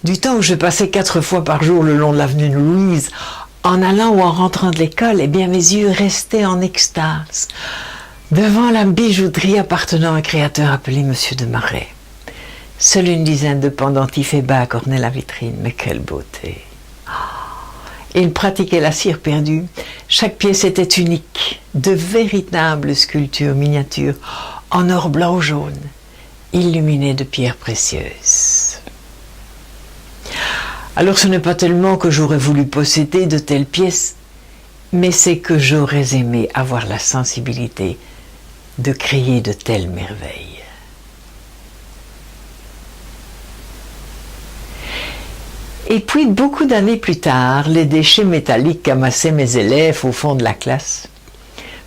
Du temps où je passais 4 fois par jour le long de l'avenue Louise, en allant ou en rentrant de l'école, eh bien mes yeux restaient en extase devant la bijouterie appartenant à un créateur appelé Monsieur de Marais. Seule une dizaine de pendentifs et bas ornaient la vitrine, mais quelle beauté! Il pratiquait la cire perdue. Chaque pièce était unique, de véritables sculptures miniatures en or blanc ou jaune, illuminées de pierres précieuses. Alors ce n'est pas tellement que j'aurais voulu posséder de telles pièces, mais c'est que j'aurais aimé avoir la sensibilité de créer de telles merveilles. Et puis, beaucoup d'années plus tard, les déchets métalliques qu'amassaient mes élèves au fond de la classe.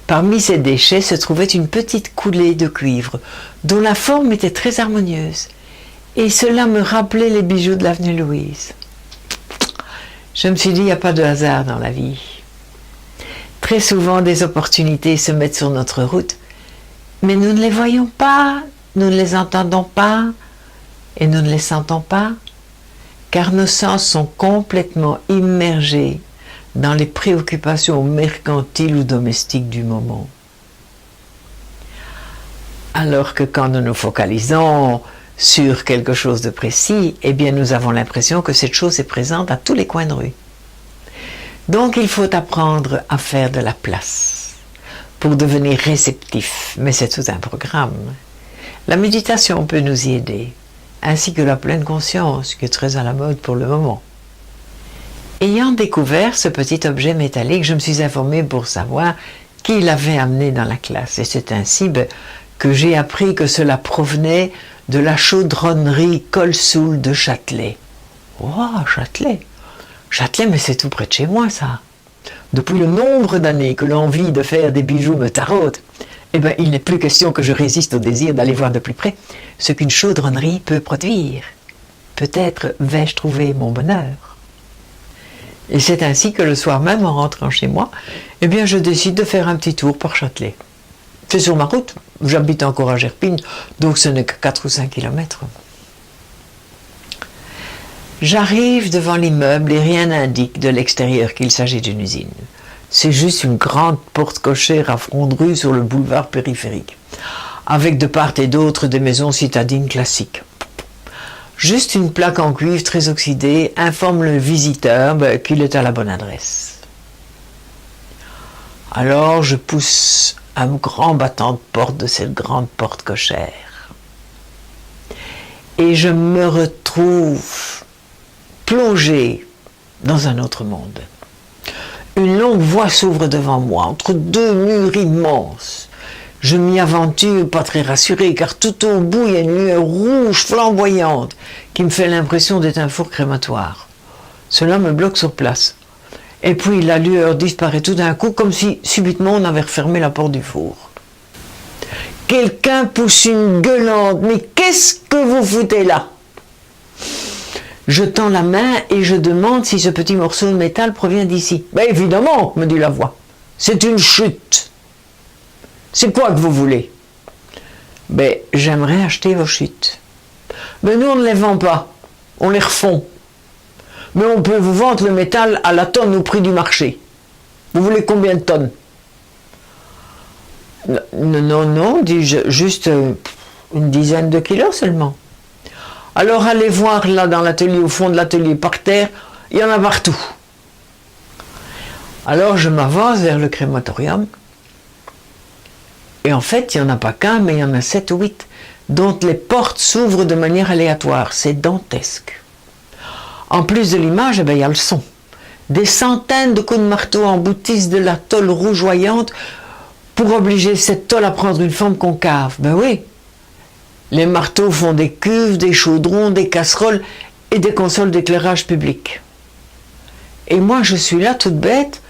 Parmi ces déchets se trouvait une petite coulée de cuivre, dont la forme était très harmonieuse. Et cela me rappelait les bijoux de l'avenue Louise. Je me suis dit, il n'y a pas de hasard dans la vie. Très souvent, des opportunités se mettent sur notre route, mais nous ne les voyons pas, nous ne les entendons pas, et nous ne les sentons pas, car nos sens sont complètement immergés dans les préoccupations mercantiles ou domestiques du moment. Alors que quand nous nous focalisons sur quelque chose de précis, eh bien nous avons l'impression que cette chose est présente à tous les coins de rue. Donc il faut apprendre à faire de la place pour devenir réceptif, mais c'est tout un programme. La méditation peut nous y aider, ainsi que la pleine conscience, qui est très à la mode pour le moment. Ayant découvert ce petit objet métallique, je me suis informée pour savoir qui l'avait amené dans la classe. Et c'est ainsi que j'ai appris que cela provenait de la chaudronnerie Colsoul de Châtelet. Oh, Châtelet! Châtelet, mais c'est tout près de chez moi, ça. Depuis le nombre d'années que l'envie de faire des bijoux me taraude, eh bien, il n'est plus question que je résiste au désir d'aller voir de plus près ce qu'une chaudronnerie peut produire. Peut-être vais-je trouver mon bonheur. Et c'est ainsi que le soir même, en rentrant chez moi, eh bien, je décide de faire un petit tour par Châtelet. C'est sur ma route, j'habite encore à Gerpine, donc ce n'est que 4 ou 5 kilomètres. J'arrive devant l'immeuble et rien n'indique de l'extérieur qu'il s'agit d'une usine. C'est juste une grande porte cochère à front de rue sur le boulevard périphérique, avec de part et d'autre des maisons citadines classiques. Juste une plaque en cuivre très oxydée informe le visiteur qu'il est à la bonne adresse. Alors je pousse un grand battant de porte de cette grande porte cochère. Et je me retrouve plongé dans un autre monde. Une longue voie s'ouvre devant moi, entre deux murs immenses. Je m'y aventure, pas très rassuré, car tout au bout, il y a une lueur rouge flamboyante qui me fait l'impression d'être un four crématoire. Cela me bloque sur place. Et puis la lueur disparaît tout d'un coup, comme si subitement on avait refermé la porte du four. Quelqu'un pousse une gueulante. « Mais qu'est-ce que vous foutez là ?» Je tends la main et je demande si ce petit morceau de métal provient d'ici. « Ben évidemment, me dit la voix. C'est une chute. C'est quoi que vous voulez ?»« Ben, j'aimerais acheter vos chutes. »« Mais nous, on ne les vend pas. On les refond. Mais on peut vous vendre le métal à la tonne au prix du marché. Vous voulez combien de tonnes ?»« Non, dis-je, juste une dizaine de kilos seulement. » Alors allez voir là dans l'atelier, au fond de l'atelier, par terre, il y en a partout. Alors je m'avance vers le crématorium. Et en fait, il n'y en a pas qu'un, mais il y en a 7 ou 8, dont les portes s'ouvrent de manière aléatoire. C'est dantesque. En plus de l'image, il y a le son. Des centaines de coups de marteau emboutissent de la tôle rougeoyante pour obliger cette tôle à prendre une forme concave. Ben oui. Les marteaux font des cuves, des chaudrons, des casseroles et des consoles d'éclairage public. Et moi, je suis là, toute bête,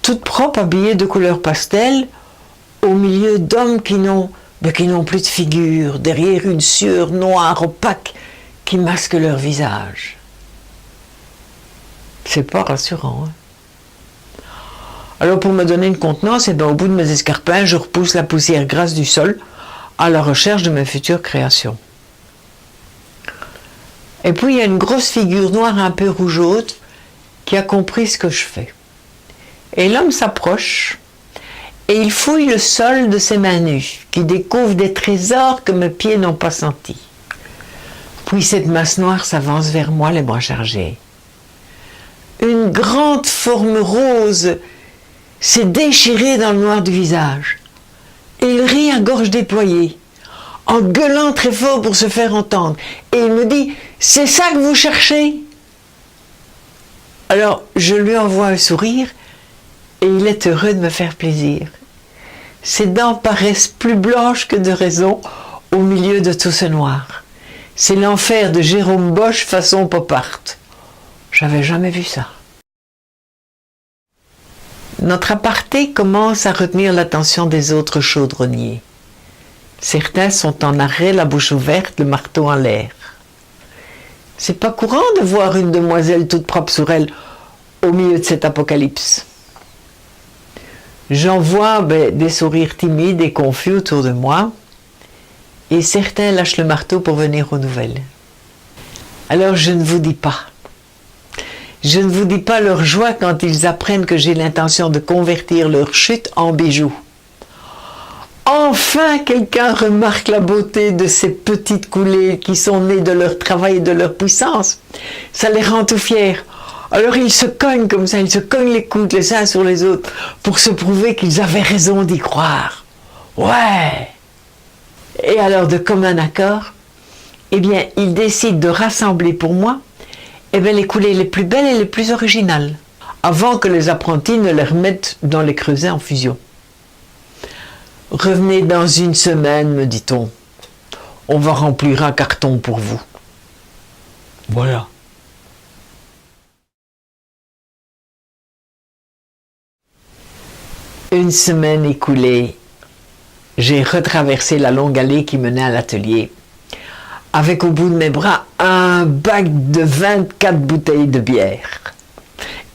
toute propre, habillée de couleur pastel, au milieu d'hommes qui n'ont plus de figure, derrière une sueur noire opaque qui masque leur visage. C'est pas rassurant. Hein? Alors pour me donner une contenance, au bout de mes escarpins, je repousse la poussière grasse du sol à la recherche de mes futures créations. Et puis il y a une grosse figure noire un peu rougeaude qui a compris ce que je fais. Et l'homme s'approche et il fouille le sol de ses mains nues, qui découvre des trésors que mes pieds n'ont pas sentis. Puis cette masse noire s'avance vers moi, les bras chargés. Une grande forme rose s'est déchirée dans le noir du visage. Et il rit à gorge déployée, en gueulant très fort pour se faire entendre. Et il me dit, « C'est ça que vous cherchez ?» Alors je lui envoie un sourire et il est heureux de me faire plaisir. Ses dents paraissent plus blanches que de raison au milieu de tout ce noir. C'est l'enfer de Jérôme Bosch façon pop art. J'avais jamais vu ça. Notre aparté commence à retenir l'attention des autres chaudronniers. Certains sont en arrêt, la bouche ouverte, le marteau en l'air. C'est pas courant de voir une demoiselle toute propre sur elle au milieu de cet apocalypse. J'en vois des sourires timides et confus autour de moi, et certains lâchent le marteau pour venir aux nouvelles. Alors je ne vous dis pas. Je ne vous dis pas leur joie quand ils apprennent que j'ai l'intention de convertir leur chute en bijoux. Enfin, quelqu'un remarque la beauté de ces petites coulées qui sont nées de leur travail et de leur puissance. Ça les rend tout fiers. Alors ils se cognent comme ça, ils se cognent les coudes les uns sur les autres pour se prouver qu'ils avaient raison d'y croire. Ouais! Et alors, de commun accord, eh bien, ils décident de rassembler pour moi les coulées les plus belles et les plus originales, avant que les apprentis ne les remettent dans les creusets en fusion. Revenez dans une semaine, me dit-on. On va remplir un carton pour vous. Voilà. Une semaine écoulée, j'ai retraversé la longue allée qui menait à l'atelier, avec au bout de mes bras un bac de 24 bouteilles de bière.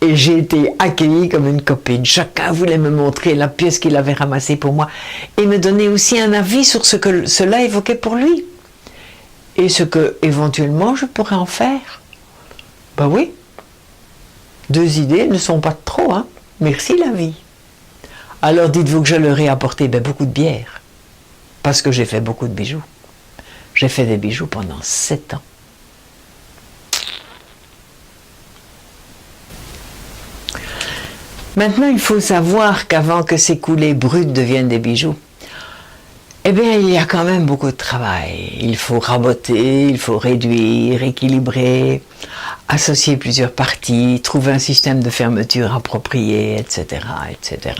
Et j'ai été accueillie comme une copine. Chacun voulait me montrer la pièce qu'il avait ramassée pour moi et me donner aussi un avis sur ce que cela évoquait pour lui. Et ce que, éventuellement, je pourrais en faire. Ben oui. 2 idées ne sont pas trop, hein. Merci la vie. Alors dites-vous que je leur ai apporté beaucoup de bière. Parce que j'ai fait beaucoup de bijoux. J'ai fait des bijoux pendant 7 ans. Maintenant, il faut savoir qu'avant que ces coulées brutes deviennent des bijoux, eh bien, il y a quand même beaucoup de travail. Il faut raboter, il faut réduire, équilibrer, associer plusieurs parties, trouver un système de fermeture approprié, etc., etc.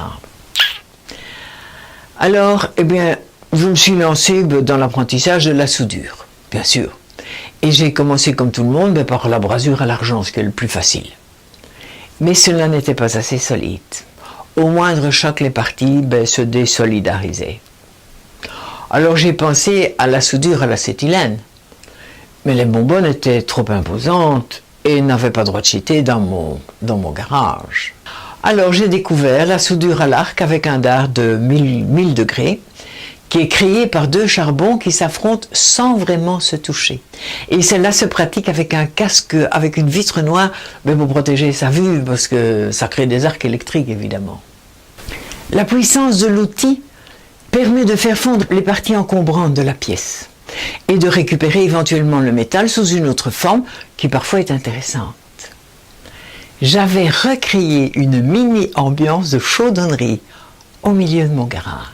Alors, eh bien, je me suis lancé dans l'apprentissage de la soudure, bien sûr. Et j'ai commencé comme tout le monde par la brasure à l'argent, ce qui est le plus facile. Mais cela n'était pas assez solide. Au moindre choc, les parties se désolidarisaient. Alors j'ai pensé à la soudure à l'acétylène. Mais les bonbonnes étaient trop imposantes et n'avaient pas droit de chiter dans mon garage. Alors j'ai découvert la soudure à l'arc avec un dard de 1000 degrés qui est créé par 2 charbons qui s'affrontent sans vraiment se toucher. Et celle-là se pratique avec un casque, avec une vitre noire, pour protéger sa vue, parce que ça crée des arcs électriques, évidemment. La puissance de l'outil permet de faire fondre les parties encombrantes de la pièce et de récupérer éventuellement le métal sous une autre forme qui parfois est intéressante. J'avais recréé une mini-ambiance de chaudronnerie au milieu de mon garage.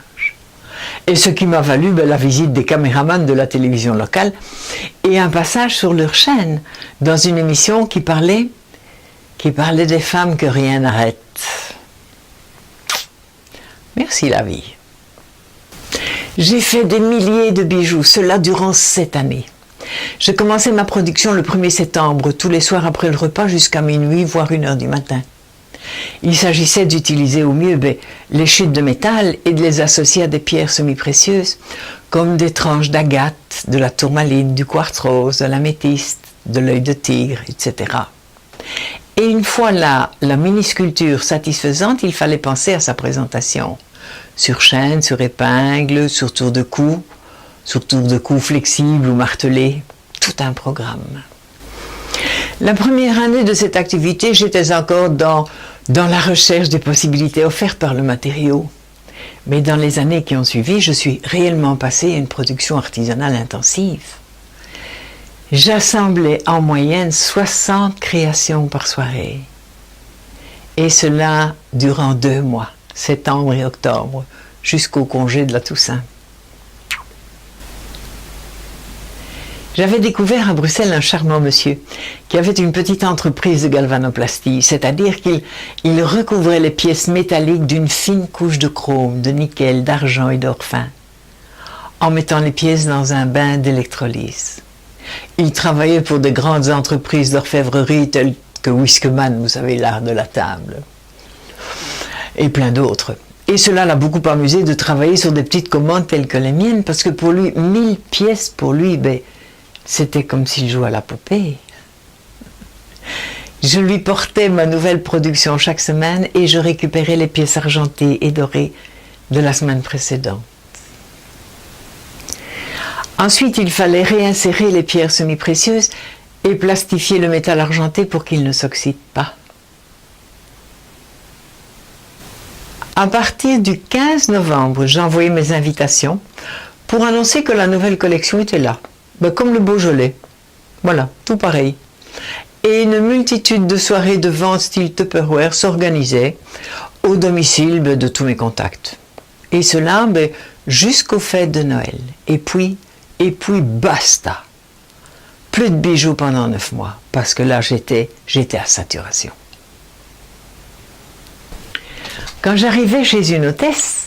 Et ce qui m'a valu la visite des caméramans de la télévision locale et un passage sur leur chaîne dans une émission qui parlait des femmes que rien n'arrête. Merci la vie. J'ai fait des milliers de bijoux, cela durant 7 années. J'ai commencé ma production le 1er septembre, tous les soirs après le repas jusqu'à minuit, voire 1h du matin. Il s'agissait d'utiliser au mieux les chutes de métal et de les associer à des pierres semi-précieuses, comme des tranches d'agate, de la tourmaline, du quartz rose, de l'améthyste, de l'œil de tigre, etc. Et une fois la mini-sculpture satisfaisante, il fallait penser à sa présentation. Sur chaîne, sur épingle, sur tour de cou flexible ou martelé, tout un programme. La première année de cette activité, j'étais encore dans la recherche des possibilités offertes par le matériau. Mais dans les années qui ont suivi, je suis réellement passée à une production artisanale intensive. J'assemblais en moyenne 60 créations par soirée. Et cela durant 2 mois, septembre et octobre, jusqu'au congé de la Toussaint. J'avais découvert à Bruxelles un charmant monsieur qui avait une petite entreprise de galvanoplastie, c'est-à-dire qu'il recouvrait les pièces métalliques d'une fine couche de chrome, de nickel, d'argent et d'or fin, en mettant les pièces dans un bain d'électrolyse. Il travaillait pour de grandes entreprises d'orfèvrerie telles que Wiskeman, vous savez, l'art de la table, et plein d'autres. Et cela l'a beaucoup amusé de travailler sur des petites commandes telles que les miennes, parce que pour lui, 1000 pièces pour lui, c'était comme s'il jouait à la poupée. Je lui portais ma nouvelle production chaque semaine et je récupérais les pièces argentées et dorées de la semaine précédente. Ensuite, il fallait réinsérer les pierres semi-précieuses et plastifier le métal argenté pour qu'il ne s'oxyde pas. À partir du 15 novembre, j'ai envoyé mes invitations pour annoncer que la nouvelle collection était là. Comme le Beaujolais. Voilà, tout pareil. Et une multitude de soirées de vente style Tupperware s'organisaient au domicile de tous mes contacts. Et cela jusqu'aux fêtes de Noël. Et puis basta. Plus de bijoux pendant 9 mois, parce que là j'étais à saturation. Quand j'arrivais chez une hôtesse,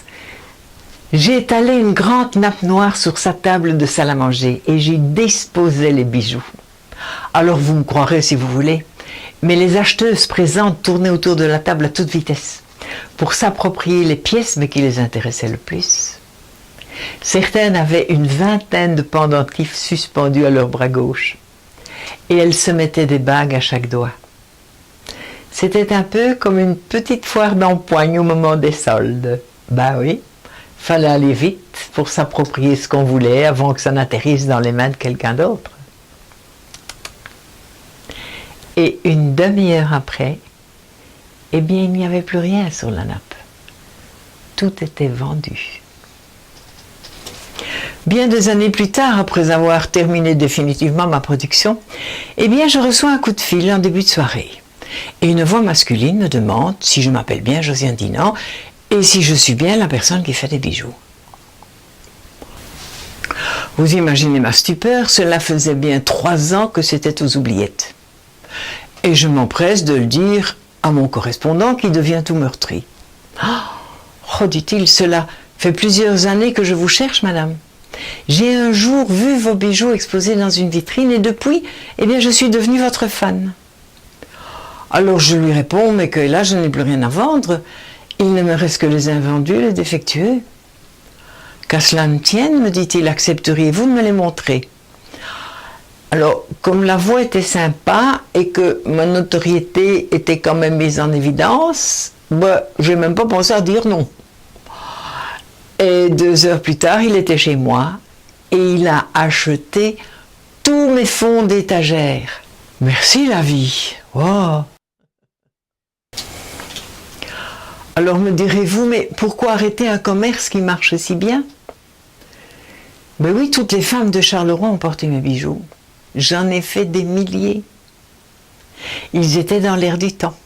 j'ai étalé une grande nappe noire sur sa table de salle à manger et j'y disposais les bijoux. Alors vous me croirez si vous voulez, mais les acheteuses présentes tournaient autour de la table à toute vitesse pour s'approprier les pièces qui les intéressaient le plus. Certaines avaient une vingtaine de pendentifs suspendus à leur bras gauche et elles se mettaient des bagues à chaque doigt. C'était un peu comme une petite foire d'empoigne au moment des soldes. Oui. Fallait aller vite pour s'approprier ce qu'on voulait avant que ça n'atterrisse dans les mains de quelqu'un d'autre. Et une demi-heure après, il n'y avait plus rien sur la nappe. Tout était vendu. Bien des années plus tard, après avoir terminé définitivement ma production, je reçois un coup de fil en début de soirée. Et une voix masculine me demande si je m'appelle bien Josiane Dinant et si je suis bien la personne qui fait des bijoux. Vous imaginez ma stupeur, cela faisait bien 3 ans que c'était aux oubliettes. Et je m'empresse de le dire à mon correspondant qui devient tout meurtri. Oh, dit-il, cela fait plusieurs années que je vous cherche, madame. J'ai un jour vu vos bijoux exposés dans une vitrine et depuis, je suis devenue votre fan. Alors je lui réponds, mais que là, je n'ai plus rien à vendre. Il ne me reste que les invendus, les défectueux. Qu'à cela ne tienne, me dit-il, accepteriez-vous de me les montrer? Alors, comme la voix était sympa et que ma notoriété était quand même mise en évidence, je n'ai même pas pensé à dire non. Et 2 heures plus tard, il était chez moi et il a acheté tous mes fonds d'étagère. Merci la vie. Wow. Alors me direz-vous, mais pourquoi arrêter un commerce qui marche si bien? Oui, toutes les femmes de Charleroi ont porté mes bijoux. J'en ai fait des milliers. Ils étaient dans l'air du temps.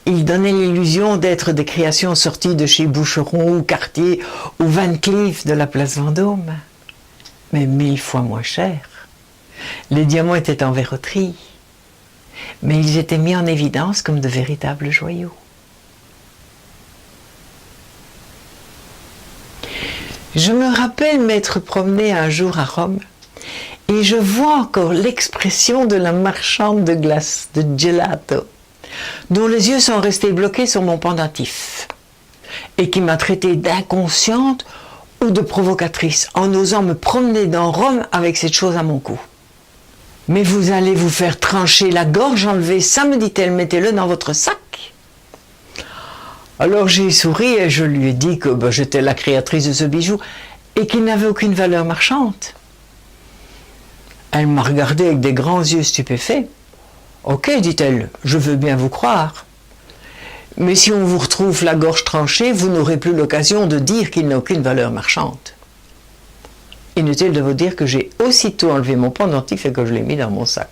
Ils donnaient l'illusion d'être des créations sorties de chez Boucheron ou Cartier ou Van Cleef de la place Vendôme. Mais 1000 fois moins cher. Les diamants étaient en verroterie. Mais ils étaient mis en évidence comme de véritables joyaux. Je me rappelle m'être promenée un jour à Rome et je vois encore l'expression de la marchande de glace, de gelato, dont les yeux sont restés bloqués sur mon pendentif et qui m'a traitée d'inconsciente ou de provocatrice en osant me promener dans Rome avec cette chose à mon cou. « Mais vous allez vous faire trancher la gorge, enlevez ça, me dit-elle, mettez-le dans votre sac. » Alors j'ai souri et je lui ai dit que j'étais la créatrice de ce bijou et qu'il n'avait aucune valeur marchande. Elle m'a regardé avec des grands yeux stupéfaits Ok, dit-elle, je veux bien vous croire. Mais si on vous retrouve la gorge tranchée, vous n'aurez plus l'occasion de dire qu'il n'a aucune valeur marchande. Inutile de vous dire que j'ai aussitôt enlevé mon pendentif et que je l'ai mis dans mon sac.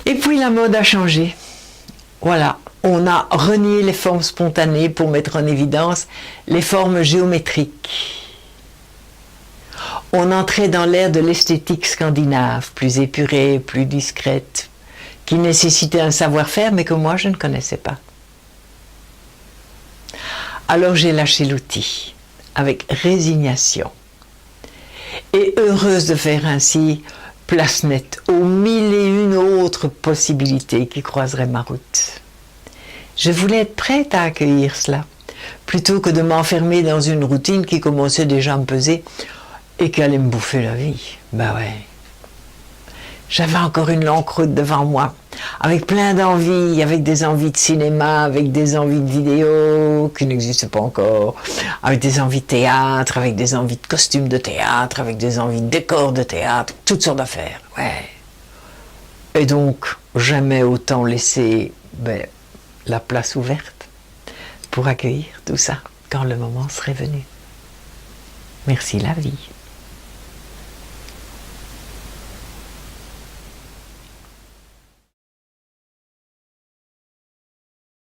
Et puis la mode a changé. Voilà, on a renié les formes spontanées pour mettre en évidence les formes géométriques. On entrait dans l'ère de l'esthétique scandinave, plus épurée, plus discrète, qui nécessitait un savoir-faire, mais que moi je ne connaissais pas. Alors j'ai lâché l'outil, avec résignation, et heureuse de faire ainsi place nette aux 1001 autres possibilités qui croiseraient ma route. Je voulais être prête à accueillir cela, plutôt que de m'enfermer dans une routine qui commençait déjà à me peser et qui allait me bouffer la vie. Ben ouais. J'avais encore une longue route devant moi, avec plein d'envies, avec des envies de cinéma, avec des envies de vidéo qui n'existent pas encore, avec des envies de théâtre, avec des envies de costumes de théâtre, avec des envies de décors de théâtre, toutes sortes d'affaires, ouais. Et donc, jamais autant laisser la place ouverte pour accueillir tout ça quand le moment serait venu. Merci la vie.